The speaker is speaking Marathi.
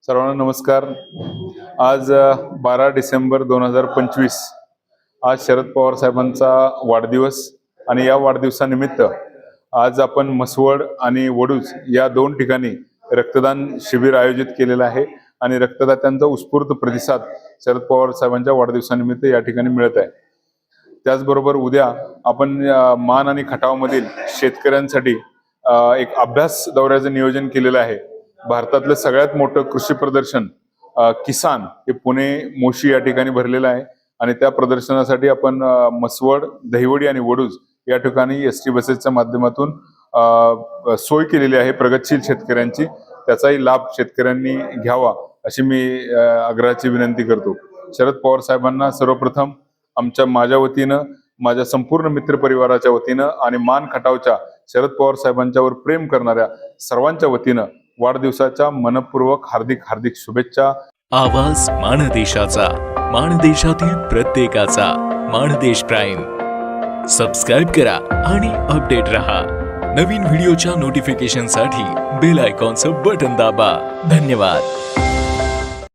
सर्वांना नमस्कार। आज 12 डिसेंबर 2025 आज शरद पवार साहेबांचा वाढदिवस आणि या वाढदिवसानिमित्त आज आपण मसवड आणि वडूज या दोन ठिकाणी रक्तदान शिबिर आयोजित केलेलं आहे आणि रक्तदात्यांचा उत्स्फूर्त प्रतिसाद शरद पवार साहेबांच्या वाढदिवसानिमित्त या ठिकाणी मिळत आहे। त्याचबरोबर उद्या आपण मान आणि खटावमधील शेतकऱ्यांसाठी एक अभ्यास दौऱ्याचं नियोजन केलेलं आहे। भारतातलं सगळ्यात मोठं कृषी प्रदर्शन किसान हे पुणे मोशी या ठिकाणी भरलेलं आहे आणि त्या प्रदर्शनासाठी आपण मसवड, दहिवडी आणि वडूज या ठिकाणी एसटी बसेसच्या माध्यमातून सोय केलेली आहे प्रगतशील शेतकऱ्यांची। त्याचाही लाभ शेतकऱ्यांनी घ्यावा अशी मी आग्रहाची विनंती करतो। शरद पवार साहेबांना सर्वप्रथम माझ्या वतीनं, माझ्या संपूर्ण मित्र परिवाराच्या वतीनं आणि मान खटावच्या शरद पवार साहेबांच्यावर प्रेम करणाऱ्या सर्वांच्या वतीनं वाढदिवसाच्या मनपूर्वक हार्दिक शुभेच्छा। आवाज माणदेशाचा, माणदेशातील प्रत्येकाचा, माणदेश प्राईम। सबस्क्राइब करा आणि अपडेट रहा। नवीन व्हिडिओच्या नोटिफिकेशनसाठी बेल आयकॉनचं बटन दाबा। धन्यवाद।